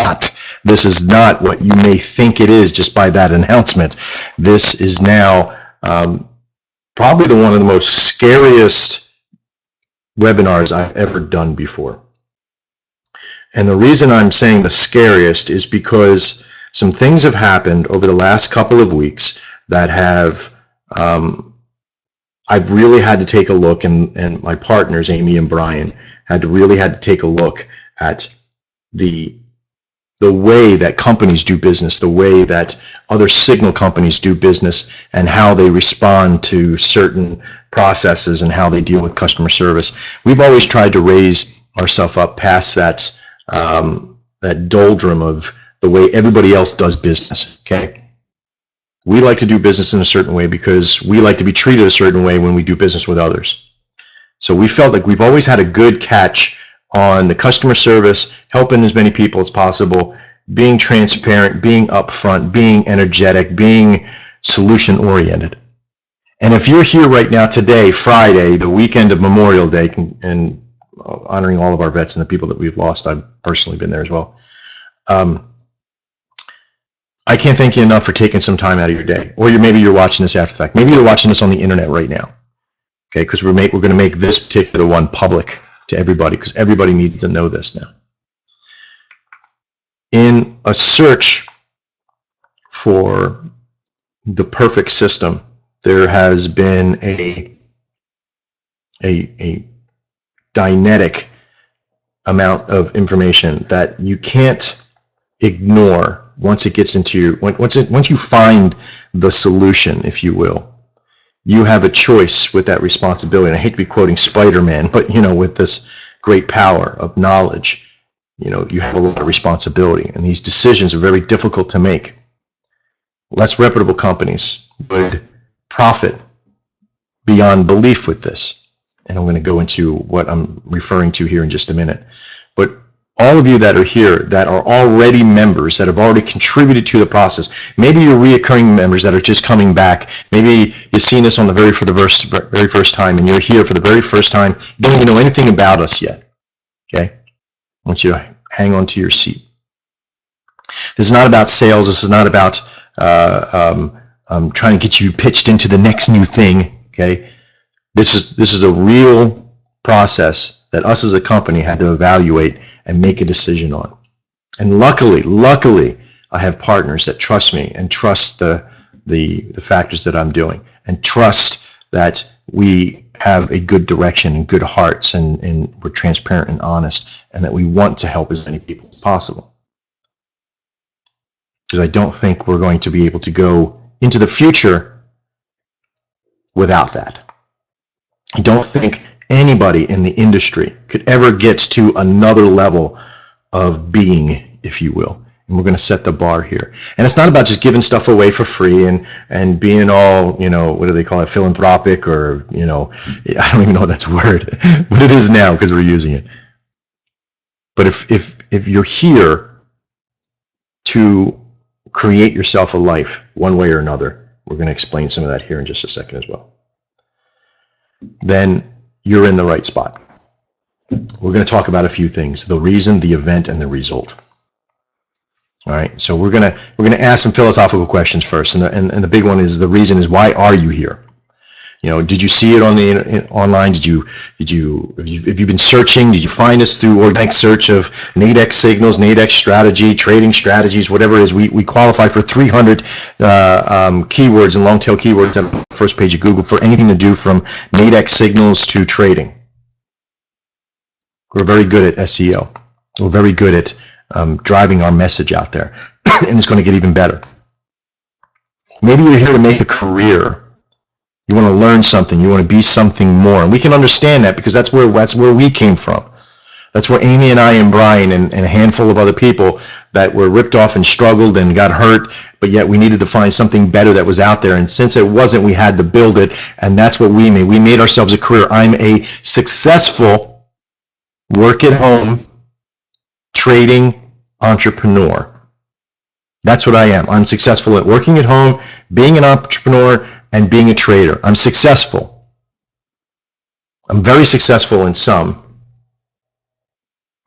not. This is not what you may think it is just by that announcement. This is now probably one of the most scariest webinars I've ever done before. And the reason I'm saying the scariest is because some things have happened over the last couple of weeks that have, I've really had to take a look, and my partners, Amy and Brian, had to take a look at the way that companies do business, the way that other signal companies do business, and how they respond to certain processes and how they deal with customer service. We've always tried to raise ourselves up past that doldrum of the way everybody else does business, okay? We like to do business in a certain way because we like to be treated a certain way when we do business with others. So we felt like we've always had a good catch on the customer service, helping as many people as possible, being transparent, being upfront, being energetic, being solution-oriented. And if you're here right now today, Friday, the weekend of Memorial Day, and honoring all of our vets and the people that we've lost, I've personally been there as well. I can't thank you enough for taking some time out of your day. Or maybe you're watching this after the fact. Maybe you're watching this on the internet right now. Okay, because we're going to make this particular one public to everybody, because everybody needs to know this now. In a search for the perfect system, there has been a dynetic amount of information that you can't ignore once it gets into once you find the solution, if you will. You have a choice with that responsibility. And I hate to be quoting Spider-Man, but with this great power of knowledge, you have a lot of responsibility, and these decisions are very difficult to make. Less reputable companies would profit beyond belief with this. And I'm going to go into what I'm referring to here in just a minute. But all of you that are here that are already members, that have already contributed to the process, maybe you're reoccurring members that are just coming back. Maybe you've seen this on the very first time, and you're here for the very first time. You don't even know anything about us yet. Okay? I want you to hang on to your seat. This is not about sales. This is not about trying to get you pitched into the next new thing. Okay? This is a real process that us as a company had to evaluate and make a decision on. And luckily, I have partners that trust me and trust the factors that I'm doing, and trust that we have a good direction and good hearts, and we're transparent and honest, and that we want to help as many people as possible. Because I don't think we're going to be able to go into the future without that. I don't think anybody in the industry could ever get to another level of being, if you will. And we're going to set the bar here. And it's not about just giving stuff away for free and being all, what do they call it, philanthropic, or, I don't even know if that's a word, but it is now because we're using it. But if you're here to create yourself a life one way or another, we're going to explain some of that here in just a second as well, then you're in the right spot. We're going to talk about a few things: the reason, the event, and the result. All right. So we're going to ask some philosophical questions first, and the big one is, the reason is, why are you here? Did you see it on the online? Have you been searching? Did you find us through organic search of Nadex signals, Nadex strategy, trading strategies, whatever it is? We qualify for 300 keywords and long tail keywords on the first page of Google for anything to do from Nadex signals to trading. We're very good at SEO. We're very good at driving our message out there, and it's going to get even better. Maybe you're here to make a career. You want to learn something. You want to be something more. And we can understand that, because that's where we came from. That's where Amy and I and Brian and a handful of other people that were ripped off and struggled and got hurt, but yet we needed to find something better that was out there. And since it wasn't, we had to build it, and that's what we made. We made ourselves a career. I'm a successful work-at-home trading entrepreneur. That's what I am. I'm successful at working at home, being an entrepreneur, and being a trader. I'm successful. I'm very successful in some.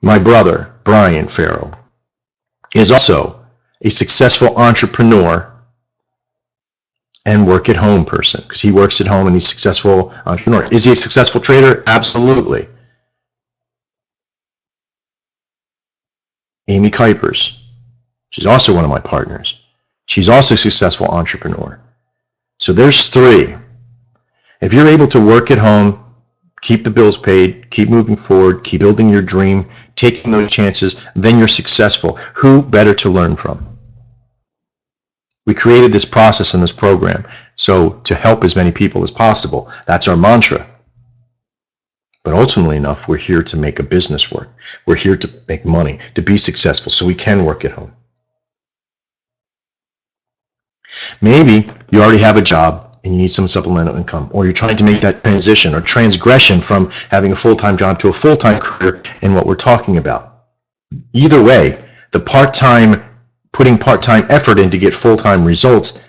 My brother, Brian Farrell, is also a successful entrepreneur and work at home person, because he works at home and he's a successful entrepreneur. Is he a successful trader? Absolutely. Amy Kuipers, she's also one of my partners. She's also a successful entrepreneur. So there's three. If you're able to work at home, keep the bills paid, keep moving forward, keep building your dream, taking those chances, then you're successful. Who better to learn from? We created this process and this program so to help as many people as possible. That's our mantra. But ultimately enough, we're here to make a business work. We're here to make money, to be successful, so we can work at home. Maybe you already have a job and you need some supplemental income, or you're trying to make that transition or transgression from having a full-time job to a full-time career in what we're talking about. Either way, the putting part-time effort in to get full-time results,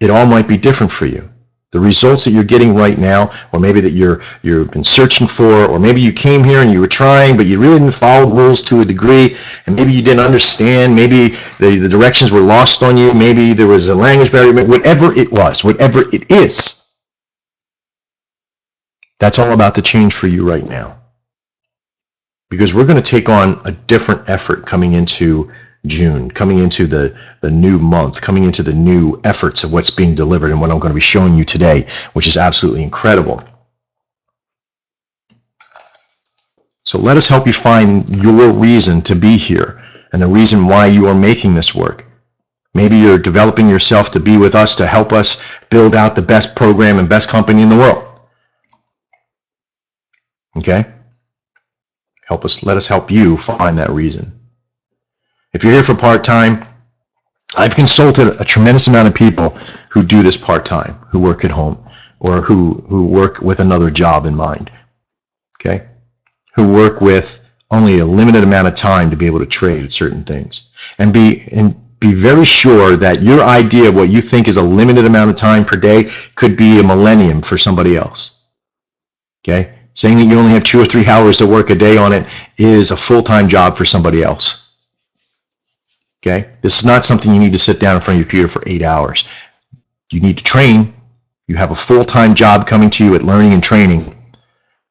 it all might be different for you. The results that you're getting right now, or maybe that you've been searching for, or maybe you came here and you were trying, but you really didn't follow the rules to a degree, and maybe you didn't understand, maybe the directions were lost on you, maybe there was a language barrier, whatever it was, whatever it is, that's all about to change for you right now. Because we're going to take on a different effort coming into June, coming into the new month, coming into the new efforts of what's being delivered and what I'm going to be showing you today, which is absolutely incredible. So let us help you find your reason to be here and the reason why you are making this work. Maybe you're developing yourself to be with us to help us build out the best program and best company in the world. Okay? Let us help you find that reason. If you're here for part-time, I've consulted a tremendous amount of people who do this part-time, who work at home, or who work with another job in mind, okay? Who work with only a limited amount of time to be able to trade certain things. And be very sure that your idea of what you think is a limited amount of time per day could be a millennium for somebody else, okay? Saying that you only have 2 or 3 hours to work a day on it is a full-time job for somebody else. Okay? This is not something you need to sit down in front of your computer for 8 hours. You need to train. You have a full-time job coming to you at learning and training,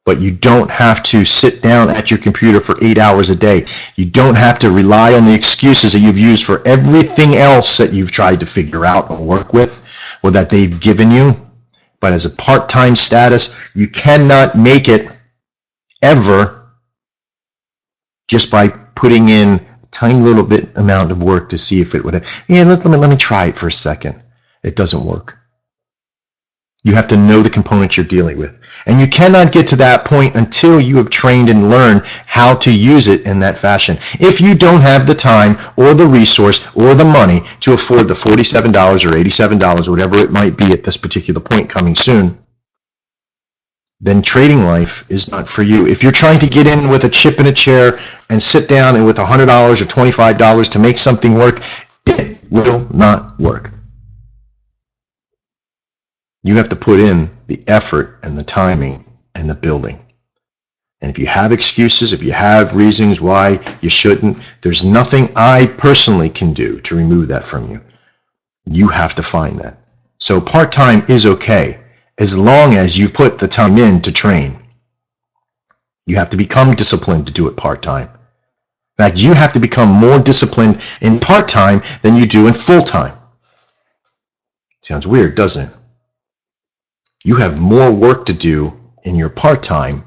but you don't have to sit down at your computer for 8 hours a day. You don't have to rely on the excuses that you've used for everything else that you've tried to figure out or work with, or that they've given you. But as a part-time status, you cannot make it ever just by putting in tiny little bit amount of work to see if it would let me try it for a second. It doesn't work. You have to know the components you're dealing with. And you cannot get to that point until you have trained and learned how to use it in that fashion. If you don't have the time or the resource or the money to afford the $47 or $87, whatever it might be at this particular point coming soon, then trading life is not for you. If you're trying to get in with a chip in a chair and sit down and with $100 or $25 to make something work, it will not work. You have to put in the effort and the timing and the building. And if you have excuses, if you have reasons why you shouldn't, there's nothing I personally can do to remove that from you. You have to find that. So part-time is okay, as long as you put the time in to train. You have to become disciplined to do it part-time. In fact, you have to become more disciplined in part-time than you do in full-time. Sounds weird, doesn't it? You have more work to do in your part-time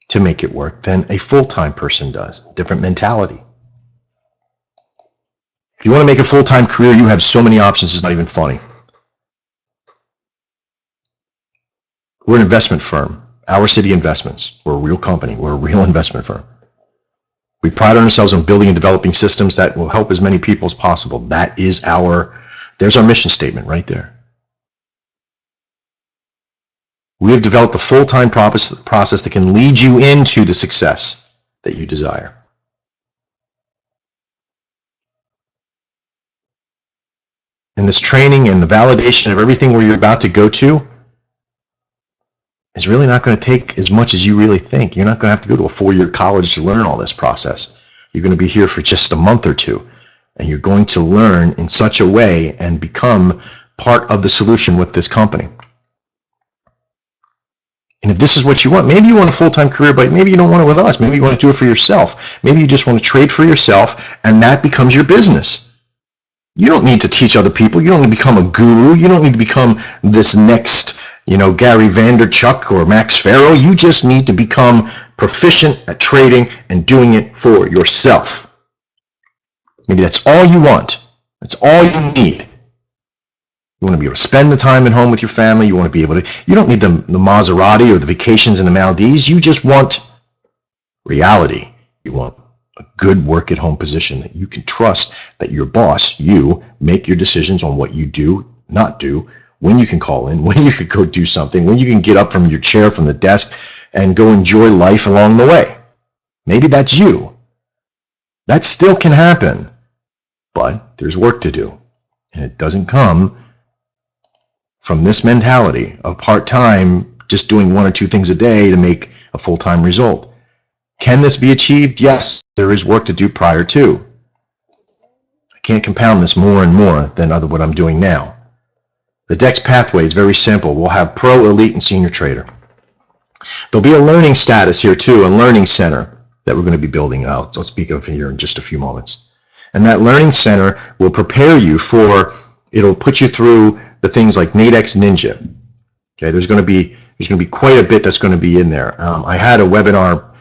to make it work than a full-time person does. Different mentality. If you want to make a full-time career, you have so many options, it's not even funny. We're an investment firm, Our City Investments. We're a real company. We're a real investment firm. We pride ourselves on building and developing systems that will help as many people as possible. There's our mission statement right there. We have developed a full-time process that can lead you into the success that you desire. And this training and the validation of everything where you're about to go to is really not going to take as much as you really think. You're not going to have to go to a 4-year college to learn all this process. You're going to be here for just a month or two, and you're going to learn in such a way and become part of the solution with this company. And if this is what you want, maybe you want a full-time career, but maybe you don't want it with us. Maybe you want to do it for yourself. Maybe you just want to trade for yourself, and that becomes your business. You don't need to teach other people. You don't need to become a guru. You don't need to become this next, Gary Vaynerchuk or Max Farrow. You just need to become proficient at trading and doing it for yourself. Maybe that's all you want. That's all you need. You want to be able to spend the time at home with your family. You want to be able to, you don't need the Maserati or the vacations in the Maldives. You just want reality. You want a good work at home position that you can trust that your boss, you, make your decisions on what you do, not do, when you can call in, when you could go do something, when you can get up from your chair, from the desk, and go enjoy life along the way. Maybe that's you. That still can happen, but there's work to do. And it doesn't come from this mentality of part-time, just doing one or two things a day to make a full-time result. Can this be achieved? Yes, there is work to do prior to. I can't compound this more and more than what I'm doing now. The DEX pathway is very simple. We'll have pro, elite, and senior trader. There'll be a learning status here too, a learning center that we're going to be building out. I'll speak of here in just a few moments. And that learning center will prepare you for, it'll put you through the things like Nadex Ninja. Okay, there's going to be quite a bit that's going to be in there. I had a webinar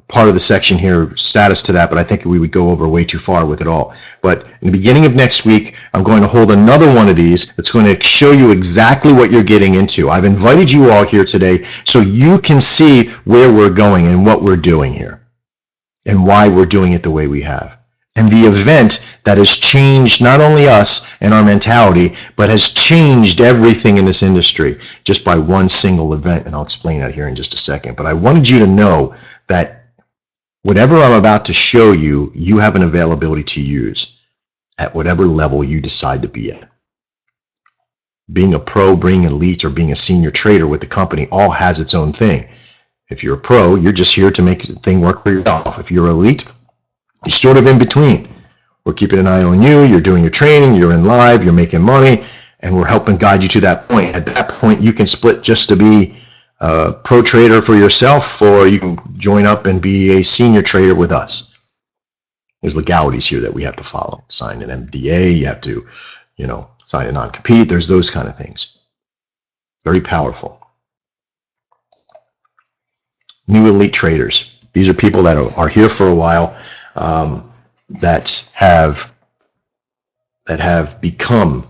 part of the section here, status to that, but I think we would go over way too far with it all. But in the beginning of next week, I'm going to hold another one of these that's going to show you exactly what you're getting into. I've invited you all here today so you can see where we're going and what we're doing here and why we're doing it the way we have. And the event that has changed not only us and our mentality, but has changed everything in this industry just by one single event. And I'll explain that here in just a second. But I wanted you to know that whatever I'm about to show you, you have an availability to use at whatever level you decide to be at. Being a pro, being elite, or being a senior trader with the company all has its own thing. If you're a pro, you're just here to make the thing work for yourself. If you're elite, you're sort of in between. We're keeping an eye on you, you're doing your training, you're in live, you're making money, and we're helping guide you to that point. At that point, you can split just to be a pro trader for yourself, or you can join up and be a senior trader with us. There's legalities here that we have to follow. Sign an MDA, you have to, sign a non-compete. There's those kind of things. Very powerful. New elite traders. These are people that are here for a while. That have become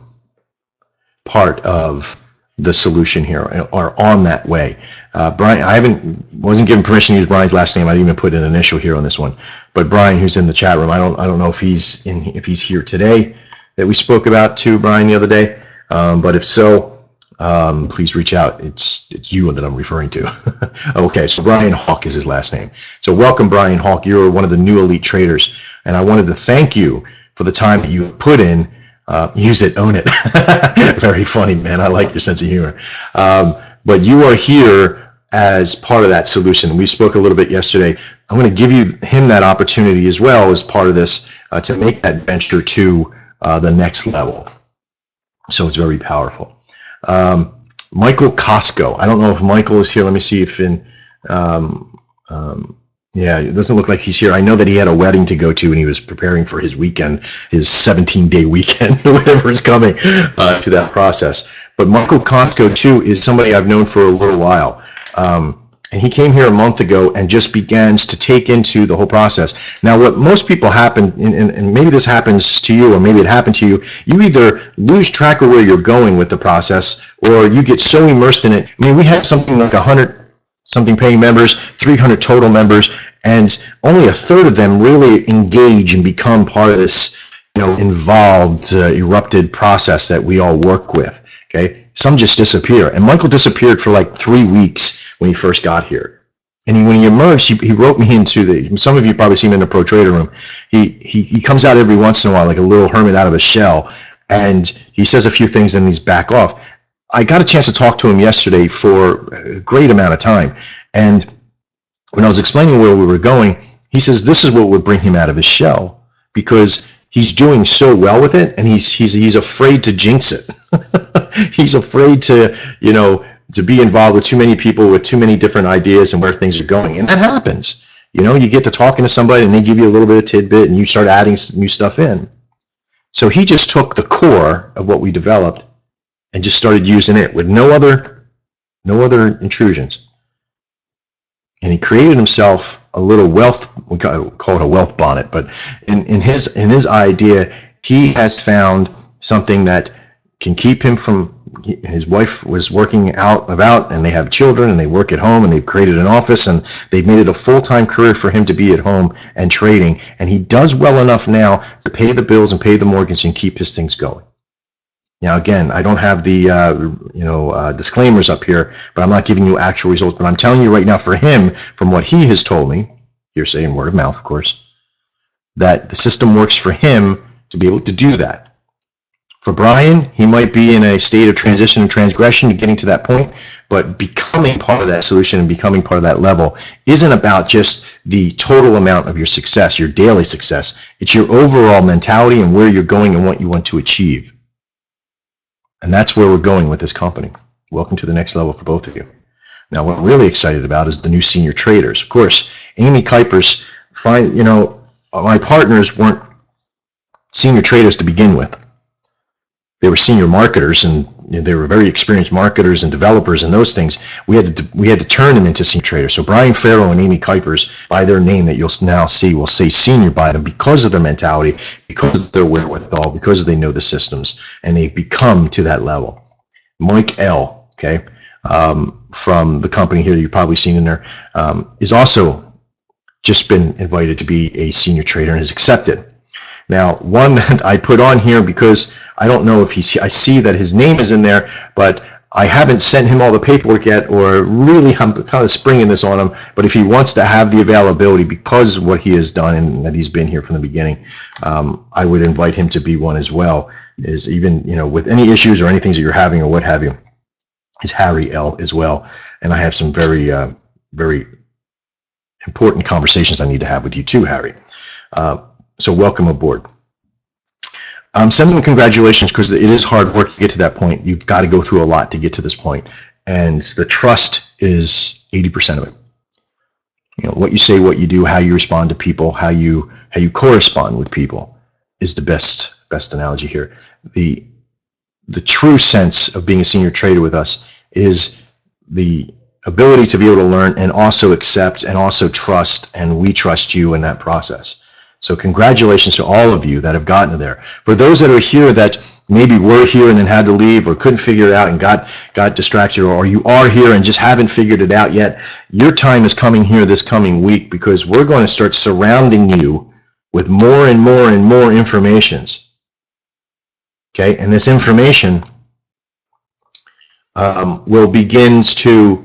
part of the solution here, are on that way. Brian, I wasn't given permission to use Brian's last name. I didn't even put an initial here on this one. But Brian, who's in the chat room, I don't know if he's here today, that we spoke about to Brian the other day. But if so, please reach out. It's you that I'm referring to. Okay, so Brian Hawk is his last name. So welcome, Brian Hawk. You're one of the new elite traders, and I wanted to thank you for the time that you've put in. Use it, own it. Very funny, man. I like your sense of humor. But you are here as part of that solution. We spoke a little bit yesterday. I'm going to give him that opportunity as well as part of this to make that venture to the next level. So it's very powerful. Michael Costco. I don't know if Michael is here. Let me see if yeah, it doesn't look like he's here. I know that he had a wedding to go to and he was preparing for his weekend, his 17-day weekend, whatever is coming to that process. But Michael Costco, too, is somebody I've known for a little while. And he came here a month ago and just begins to take into the whole process. Now, what most people happen, and maybe this happens to you, or maybe it happened to you, you either lose track of where you're going with the process, or you get so immersed in it. I mean, we had something like 100-something paying members, 300 total members, and only a third of them really engage and become part of this, involved, erupted process that we all work with. Okay, some just disappear, and Michael disappeared for like 3 weeks when he first got here. And when he emerged, he wrote me into some of you probably see him in the Pro Trader Room. He comes out every once in a while like a little hermit out of a shell, and he says a few things and he's back off. I got a chance to talk to him yesterday for a great amount of time, and when I was explaining where we were going, He says this is what would bring him out of his shell, because he's doing so well with it, and he's afraid to jinx it. He's afraid to, to be involved with too many people with too many different ideas and where things are going. And that happens. You get to talking to somebody and they give you a little bit of tidbit and you start adding new stuff in. So he just took the core of what we developed and just started using it with no other intrusions. And he created himself a little wealth, we call it a wealth bonnet, but in his idea, he has found something that can keep him from, his wife was working out about, and they have children, and they work at home, and they've created an office, and they've made it a full-time career for him to be at home and trading, and he does well enough now to pay the bills and pay the mortgage and keep his things going. Now, again, I don't have the disclaimers up here, but I'm not giving you actual results, but I'm telling you right now, for him, from what he has told me, hearsay and word of mouth, of course, that the system works for him to be able to do that. For Brian, he might be in a state of transition and transgression to getting to that point, but becoming part of that solution and becoming part of that level isn't about just the total amount of your success, your daily success. It's your overall mentality and where you're going and what you want to achieve. And that's where we're going with this company. Welcome to the next level for both of you. Now, what I'm really excited about is the new senior traders. Of course, Amy Kuiper's, my partners weren't senior traders to begin with. They were senior marketers, and they were very experienced marketers and developers and those things. We had to turn them into senior traders. So Brian Farrow and Amy Kuiper's, by their name that you'll now see, will say senior by them because of their mentality, because of their wherewithal, because they know the systems, and they've become to that level. Mike L., okay, from the company here that you've probably seen in there, is also just been invited to be a senior trader and is accepted. Now, one that I put on here because I don't know if I see that his name is in there, but I haven't sent him all the paperwork yet, or really I'm kind of springing this on him, but if he wants to have the availability because of what he has done and that he's been here from the beginning, I would invite him to be one as well, is even, with any issues or anything that you're having or what have you, is Harry L. as well. And I have some very, very important conversations I need to have with you too, Harry. So welcome aboard. I'm sending congratulations because it is hard work to get to that point. You've got to go through a lot to get to this point, and the trust is 80% of it. What you say, what you do, how you respond to people, how you correspond with people is the best analogy here. The true sense of being a senior trader with us is the ability to be able to learn and also accept and also trust, and we trust you in that process. So congratulations to all of you that have gotten there. For those that are here that maybe were here and then had to leave or couldn't figure it out and got distracted, or you are here and just haven't figured it out yet, your time is coming here this coming week, because we're going to start surrounding you with more and more and more informations. Okay, and this information will begins to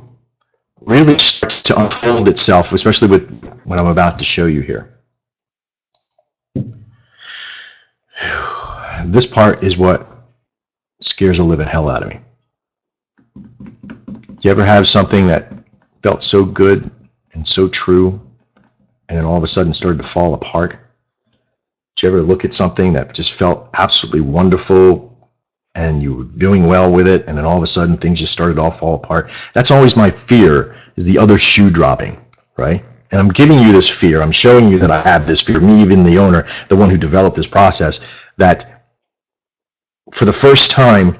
really start to unfold itself, especially with what I'm about to show you here. This part is what scares the living hell out of me. Do you ever have something that felt so good and so true, and then all of a sudden started to fall apart? Did you ever look at something that just felt absolutely wonderful and you were doing well with it, and then all of a sudden things just started to all fall apart? That's always my fear, is the other shoe dropping, right? And I'm giving you this fear. I'm showing you that I have this fear, me, even the owner, the one who developed this process, that for the first time,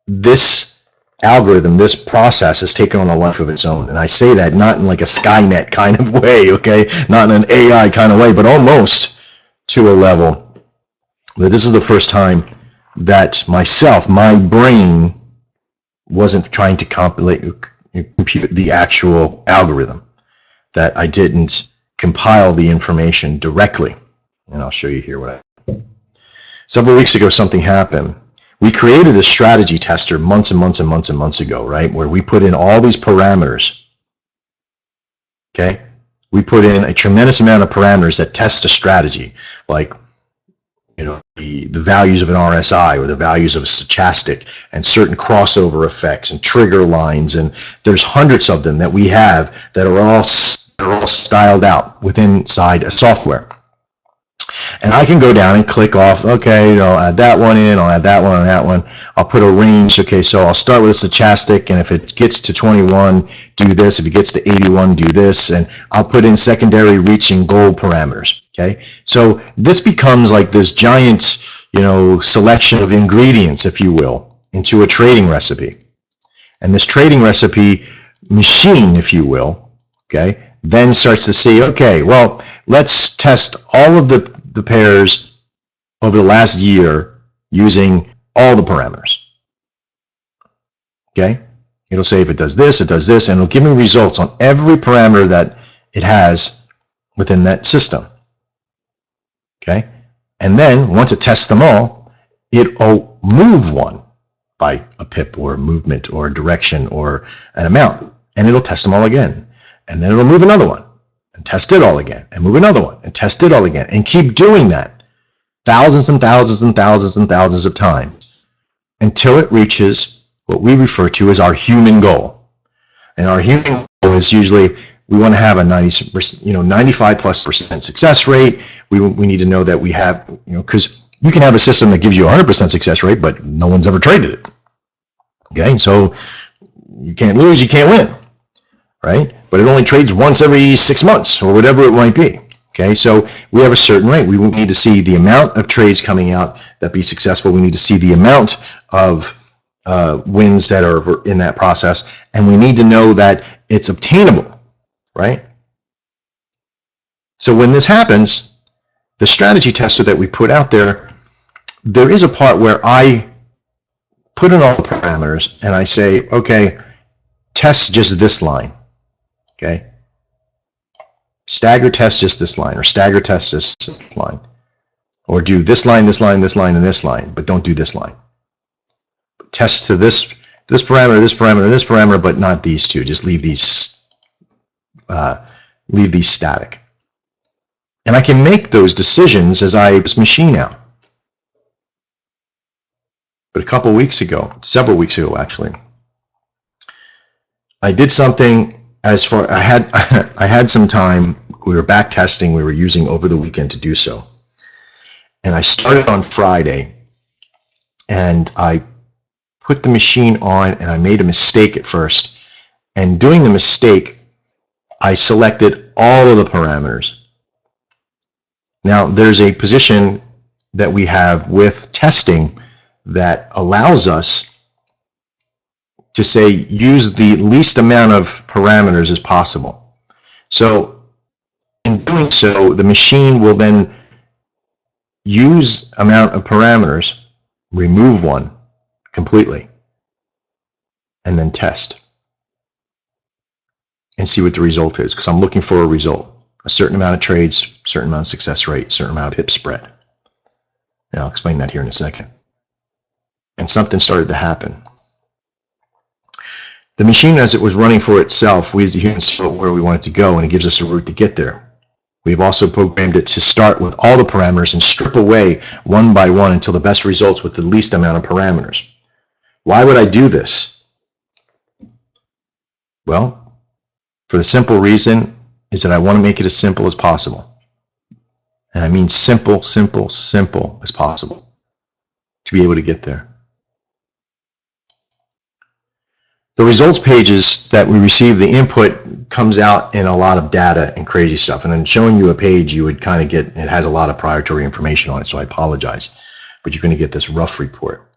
this algorithm, this process has taken on a life of its own. And I say that not in like a Skynet kind of way, okay? Not in an AI kind of way, but almost to a level that this is the first time that my brain wasn't trying to compute the actual algorithm, that I didn't compile the information directly. And I'll show you here what Several weeks ago, something happened. We created a strategy tester months and months and months and months ago, right? Where we put in all these parameters, okay? We put in a tremendous amount of parameters that test a strategy, like, the values of an RSI or the values of a stochastic, and certain crossover effects and trigger lines, and there's hundreds of them that we have that are all are all styled out within inside a software. And I can go down and click off, okay, I'll add that one in, I'll add that one and that one. I'll put a range, okay, so I'll start with a stochastic, and if it gets to 21, do this. If it gets to 81, do this. And I'll put in secondary, reach, and goal parameters, okay? So this becomes like this giant, selection of ingredients, if you will, into a trading recipe. And this trading recipe machine, if you will, okay, then starts to see, okay, well, let's test all of the pairs over the last year using all the parameters. Okay? It'll say if it does this, and it'll give me results on every parameter that it has within that system. Okay? And then, once it tests them all, it'll move one by a pip or a movement or a direction or an amount, and it'll test them all again. And then it'll move another one and test it all again, and move another one and test it all again, and keep doing that thousands and thousands and thousands and thousands of times until it reaches what we refer to as our human goal. And our human goal is usually we want to have a 95+% success rate. We need to know that we have, because you can have a system that gives you 100% success rate, but no one's ever traded it. Okay, so you can't lose, you can't win, right? But it only trades once every 6 months or whatever it might be. Okay, so we have a certain rate. We need to see the amount of trades coming out that be successful. We need to see the amount of wins that are in that process, and we need to know that it's obtainable, right? So when this happens, the strategy tester that we put out there is a part where I put in all the parameters and I say, okay, test just this line. Okay, stagger test just this line, or stagger test this line, or do this line, this line, this line, and this line, but don't do this line. Test to this parameter, this parameter, this parameter, but not these two. Just leave these static. And I can make those decisions as I machine out. But several weeks ago actually, I did something. I had some time. We were back testing. We were using over the weekend to do so. And I started on Friday, and I put the machine on, and I made a mistake at first. And doing the mistake, I selected all of the parameters. Now, there's a position that we have with testing that allows us to say use the least amount of parameters as possible. So in doing so, the machine will then use amount of parameters, remove one completely, and then test and see what the result is, because I'm looking for a result. A certain amount of trades, certain amount of success rate, certain amount of pip spread. And I'll explain that here in a second. And something started to happen. The machine, as it was running for itself, we as the humans saw where we want it to go, and it gives us a route to get there. We've also programmed it to start with all the parameters and strip away one by one until the best results with the least amount of parameters. Why would I do this? Well, for the simple reason is that I want to make it as simple as possible. And I mean simple, simple, simple as possible to be able to get there. The results pages that we receive, the input comes out in a lot of data and crazy stuff. And then showing you a page, you would kind of get, it has a lot of proprietary information on it, so I apologize. But you're going to get this rough report.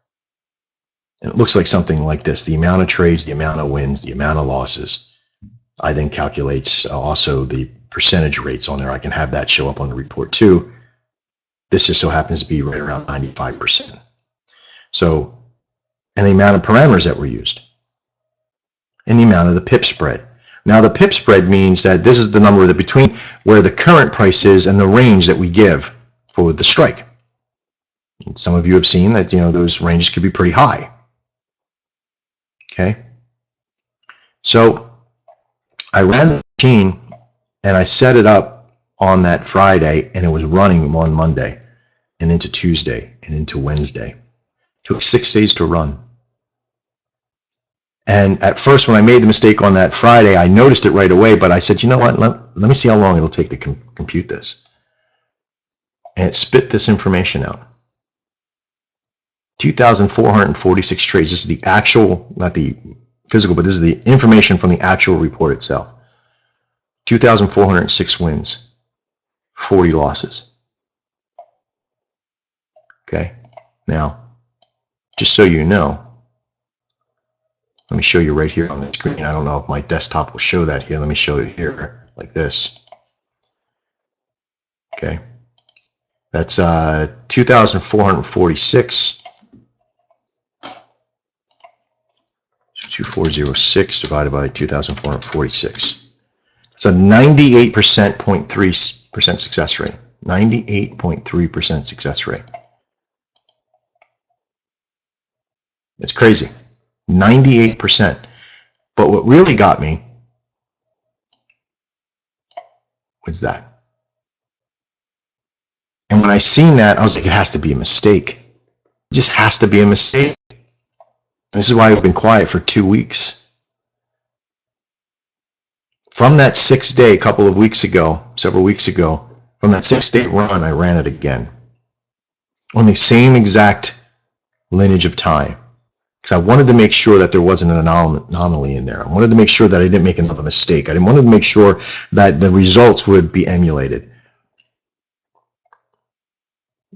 And it looks like something like this: the amount of trades, the amount of wins, the amount of losses. I then calculate also the percentage rates on there. I can have that show up on the report too. This just so happens to be right around 95%. So, and the amount of parameters that were used, and the amount of the pip spread. Now the pip spread means that this is the number that between where the current price is and the range that we give for the strike. And some of you have seen that, those ranges could be pretty high. Okay. So I ran the machine and I set it up on that Friday, and it was running on Monday and into Tuesday and into Wednesday. It took 6 days to run. And at first, when I made the mistake on that Friday, I noticed it right away, but I said, you know what, let me see how long it'll take to compute this. And it spit this information out. 2,446 trades. This is the actual, not the physical, but this is the information from the actual report itself. 2,406 wins, 40 losses. Okay, now, just so you know, let me show you right here on the screen. I don't know if my desktop will show that here. Let me show it here, like this. Okay, that's 2,446. 2,406 divided by 2,446. It's a 98.3% success rate. 98.3% success rate. It's crazy. 98%. But what really got me was that. And when I seen that, I was like, it has to be a mistake. It just has to be a mistake. And this is why I've been quiet for 2 weeks. From that 6-day, several weeks ago, from that 6-day run, I ran it again. On the same exact lineage of time. Because I wanted to make sure that there wasn't an anomaly in there. I wanted to make sure that I didn't make another mistake. I wanted to make sure that the results would be emulated.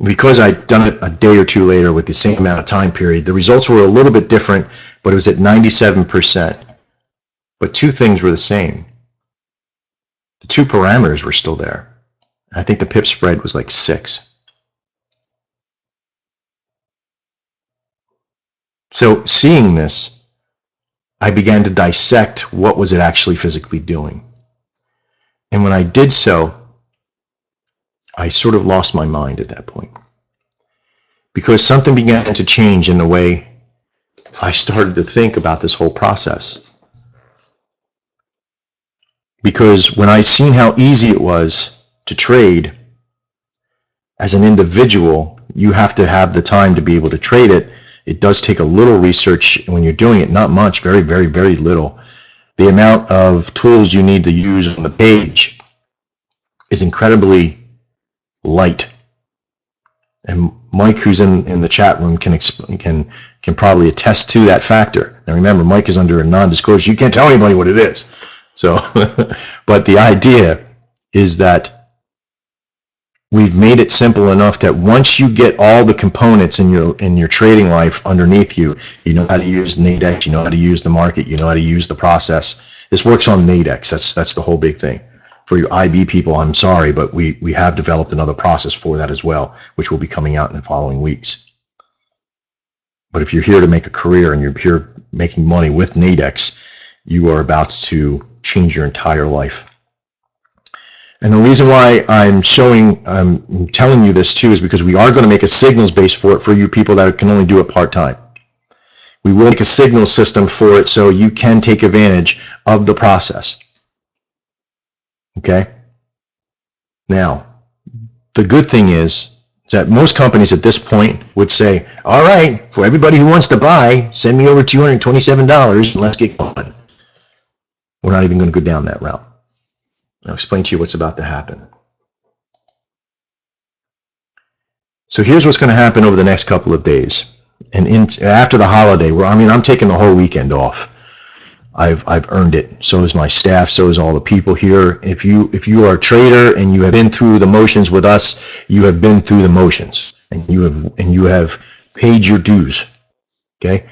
Because I'd done it a day or two later with the same amount of time period, the results were a little bit different, but it was at 97%. But two things were the same. The two parameters were still there. I think the pip spread was like 6. So seeing this, I began to dissect what was it actually physically doing. And when I did so, I sort of lost my mind at that point. Because something began to change in the way I started to think about this whole process. Because when I seen how easy it was to trade, as an individual, you have to have the time to be able to trade it. It does take a little research when you're doing it, not much, very, very, very little. The amount of tools you need to use on the page is incredibly light. And Mike, who's in the chat room, can probably attest to that factor. Now remember, Mike is under a non-disclosure. You can't tell anybody what it is. So, but the idea is that we've made it simple enough that once you get all the components in your trading life underneath you, you know how to use Nadex, you know how to use the market, you know how to use the process. This works on Nadex. That's the whole big thing. For your IB people, I'm sorry, but we have developed another process for that as well, which will be coming out in the following weeks. But if you're here to make a career and you're here making money with Nadex, you are about to change your entire life. And the reason why I'm telling you this too is because we are going to make a signals base for it for you people that can only do it part-time. We will make a signal system for it so you can take advantage of the process. Okay? Now, the good thing is that most companies at this point would say, all right, for everybody who wants to buy, send me over $227 and let's get going. We're not even going to go down that route. I'll explain to you what's about to happen. So here's what's going to happen over the next couple of days. And after the holiday, I'm taking the whole weekend off. I've earned it. So is my staff. So is all the people here. If you are a trader and you have been through the motions with us, you have been through the motions, and you have paid your dues. Okay.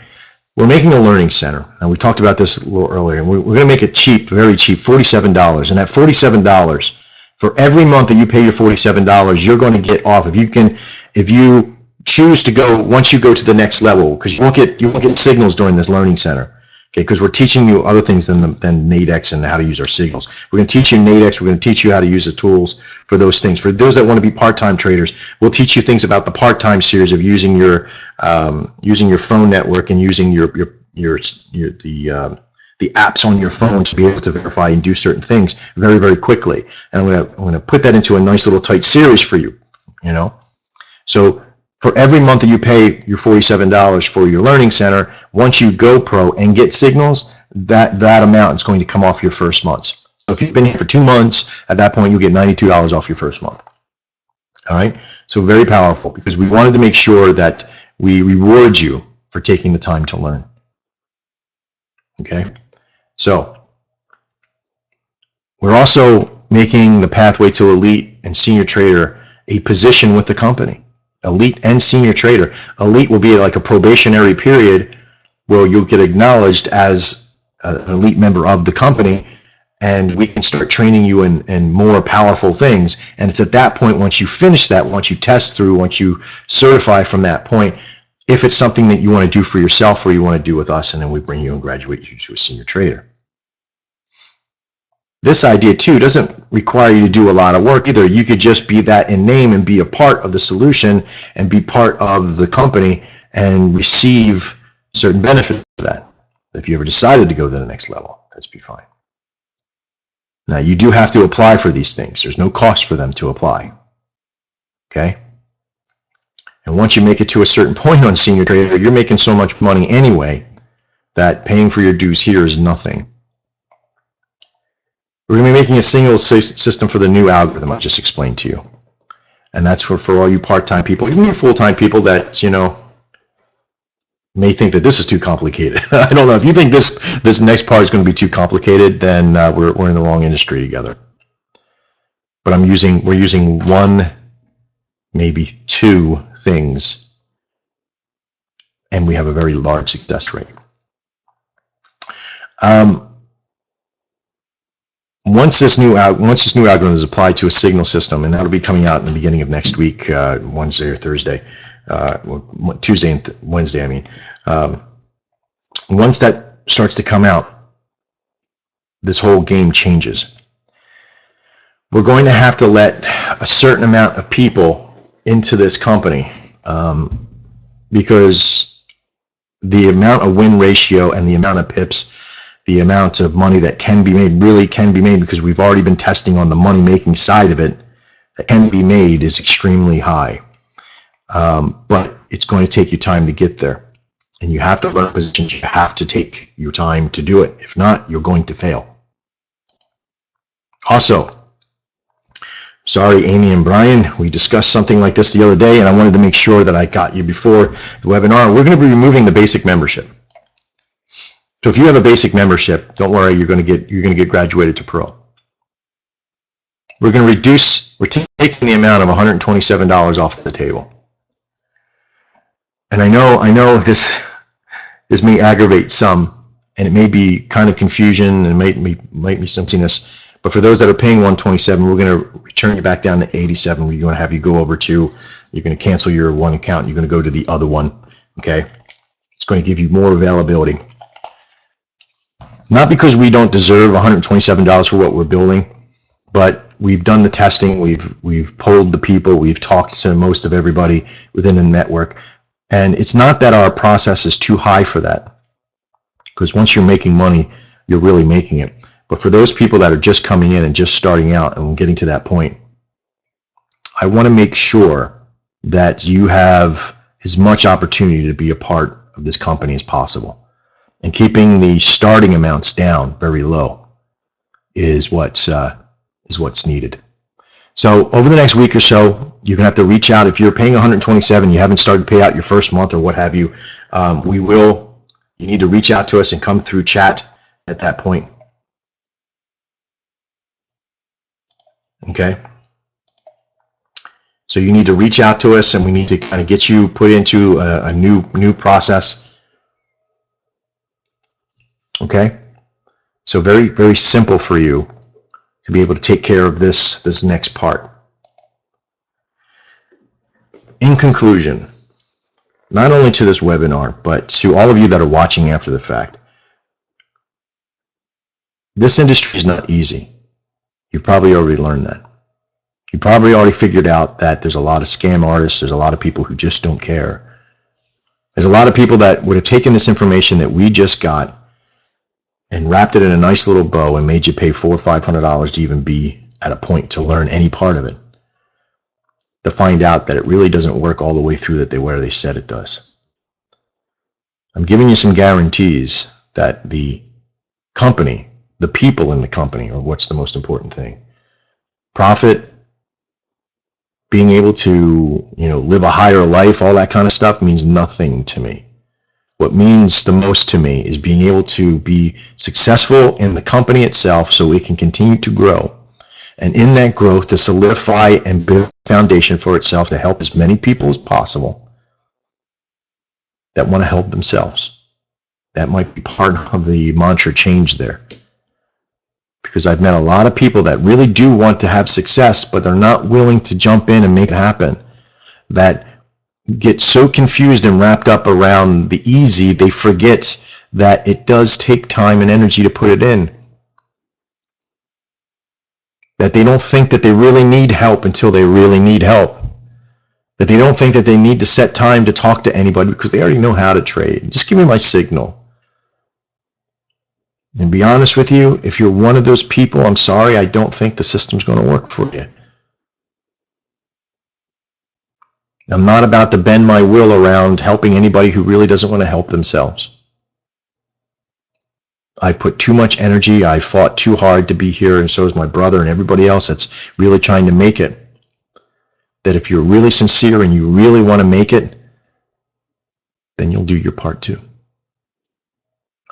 We're making a learning center. Now, we talked about this a little earlier. We're going to make it cheap, very cheap, $47. And at $47, for every month that you pay your $47, you're going to get off. If you choose to go, once you go to the next level, because you won't get signals during this learning center. Okay, because we're teaching you other things than Nadex and how to use our signals. We're going to teach you Nadex. We're going to teach you how to use the tools for those things. For those that want to be part-time traders, we'll teach you things about the part-time series of using your phone network and using the apps on your phone to be able to verify and do certain things very, very quickly. And I'm going to put that into a nice little tight series for you. So For every month that you pay your $47 for your learning center, once you go pro and get signals, that amount is going to come off your first month. So if you've been here for 2 months, at that point you get $92 off your first month. All right, so very powerful, because we wanted to make sure that we reward you for taking the time to learn. Okay, so we're also making the pathway to elite and senior trader a position with the company. Elite and senior trader. Elite will be like a probationary period where you'll get acknowledged as an elite member of the company, and we can start training you in more powerful things. And it's at that point, once you finish that, once you test through, once you certify from that point, if it's something that you want to do for yourself or you want to do with us, and then we bring you and graduate you to a senior trader. This idea too doesn't require you to do a lot of work either. You could just be that in name and be a part of the solution and be part of the company and receive certain benefits of that. If you ever decided to go to the next level, that'd be fine. Now, you do have to apply for these things. There's no cost for them to apply. Okay? And once you make it to a certain point on senior trader, you're making so much money anyway that paying for your dues here is nothing. We're going to be making a single system for the new algorithm I just explained to you. And that's for all you part-time people, even your full-time people that, you know, may think that this is too complicated. I don't know. If you think this next part is going to be too complicated, then we're in the wrong industry together. But we're using one, maybe two things, and we have a very large success rate. Once this new algorithm is applied to a signal system, and that'll be coming out in the beginning of next week, Wednesday or Thursday, Tuesday and Wednesday, I mean. Once that starts to come out, this whole game changes. We're going to have to let a certain amount of people into this company because the amount of win ratio and the amount of pips, the amount of money that can be made, really can be made, because we've already been testing on the money making side of it, that can be made is extremely high. But it's going to take you time to get there. And you have to learn positions. You have to take your time to do it. If not, you're going to fail. Also, sorry, Amy and Brian, we discussed something like this the other day, and I wanted to make sure that I got you before the webinar. We're going to be removing the basic membership. So if you have a basic membership, don't worry, you're going to get graduated to pro. We're taking the amount of $127 off the table. And I know this may aggravate some, and it may be kind of confusion, and it might be something but for those that are paying $127, we're going to return you back down to $87. We're going to have you go over to, you're going to cancel your one account, you're going to go to the other one, okay? It's going to give you more availability. Not because we don't deserve $127 for what we're building, but we've done the testing, we've polled the people, we've talked to most of everybody within the network. And it's not that our process is too high for that, because once you're making money, you're really making it. But for those people that are just coming in and just starting out and getting to that point, I want to make sure that you have as much opportunity to be a part of this company as possible. And keeping the starting amounts down very low is what's needed. So over the next week or so, you're going to have to reach out. If you're paying $127, you haven't started to pay out your first month or what have you, you need to reach out to us and come through chat at that point. Okay? So you need to reach out to us, and we need to kind of get you put into a new process. Okay? So very, very simple for you to be able to take care of this next part. In conclusion, not only to this webinar, but to all of you that are watching after the fact, this industry is not easy. You've probably already learned that. You probably already figured out that there's a lot of scam artists, there's a lot of people who just don't care. There's a lot of people that would have taken this information that we just got and wrapped it in a nice little bow and made you pay $400 or $500 to even be at a point to learn any part of it. to find out that it really doesn't work all the way through where they said it does. I'm giving you some guarantees that the company, the people in the company, are what's the most important thing. Profit, being able to, live a higher life, all that kind of stuff means nothing to me. What means the most to me is being able to be successful in the company itself so it can continue to grow. And in that growth, to solidify and build a foundation for itself to help as many people as possible that want to help themselves. That might be part of the mantra change there. Because I've met a lot of people that really do want to have success, but they're not willing to jump in and make it happen. That get so confused and wrapped up around the easy, they forget that it does take time and energy to put it in. That they don't think that they really need help until they really need help. That they don't think that they need to set time to talk to anybody because they already know how to trade. Just give me my signal. And be honest with you, if you're one of those people, I'm sorry, I don't think the system's going to work for you. I'm not about to bend my will around helping anybody who really doesn't want to help themselves. I put too much energy, I fought too hard to be here, and so is my brother and everybody else that's really trying to make it. That if you're really sincere and you really want to make it, then you'll do your part too.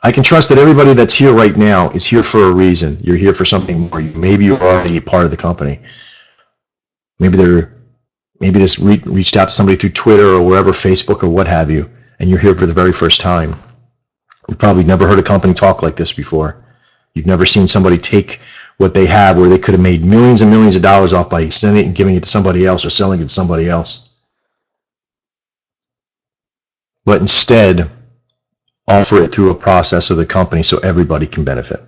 I can trust that everybody that's here right now is here for a reason. You're here for something more. Maybe you're already a part of the company. Maybe this reached out to somebody through Twitter or wherever, Facebook or what have you, and you're here for the very first time. You've probably never heard a company talk like this before. You've never seen somebody take what they have where they could have made millions and millions of dollars off by extending it and giving it to somebody else or selling it to somebody else. But instead, offer it through a process of the company so everybody can benefit.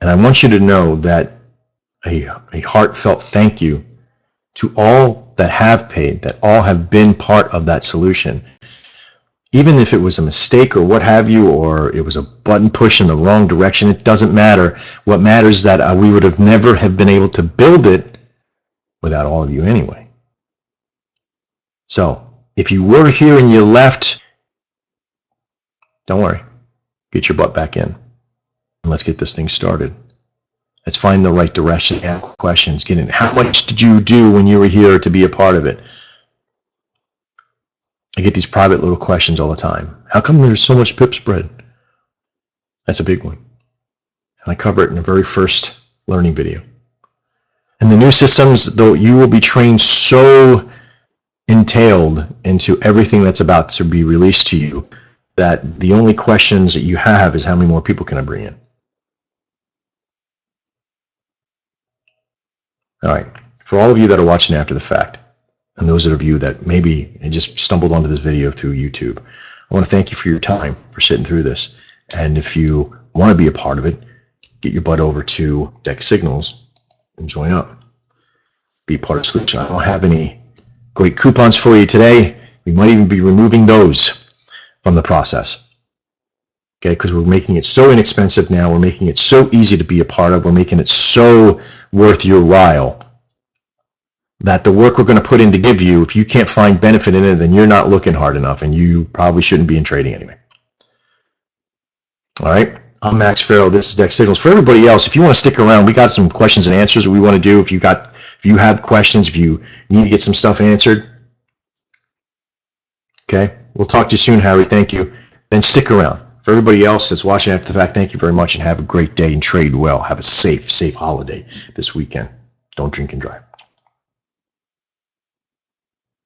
And I want you to know that a heartfelt thank you to all that have paid, that all have been part of that solution. Even if it was a mistake or what have you, or it was a button push in the wrong direction, it doesn't matter. What matters is that we would have never have been able to build it without all of you anyway. So if you were here and you left, don't worry. Get your butt back in. And let's get this thing started. Let's find the right direction, ask questions, get in. How much did you do when you were here to be a part of it? I get these private little questions all the time. How come there's so much pip spread? That's a big one. And I cover it in the very first learning video. And the new systems, though, you will be trained so entailed into everything that's about to be released to you that the only questions that you have is how many more people can I bring in? All right, for all of you that are watching after the fact, and those of you that maybe just stumbled onto this video through YouTube, I want to thank you for your time, for sitting through this. And if you want to be a part of it, get your butt over to Deck Signals and join up. Be part of the solution. I don't have any great coupons for you today. We might even be removing those from the process. Okay, because we're making it so inexpensive now. We're making it so easy to be a part of. We're making it so worth your while that the work we're going to put in to give you, if you can't find benefit in it, then you're not looking hard enough, and you probably shouldn't be in trading anyway. All right, I'm Max Farrell. This is Deck Signals. For everybody else, if you want to stick around, we got some questions and answers that we want to do. If you have questions, if you need to get some stuff answered, okay, we'll talk to you soon, Harry. Thank you. Then stick around. For everybody else that's watching after the fact, thank you very much, and have a great day and trade well. Have a safe holiday this weekend. Don't drink and drive.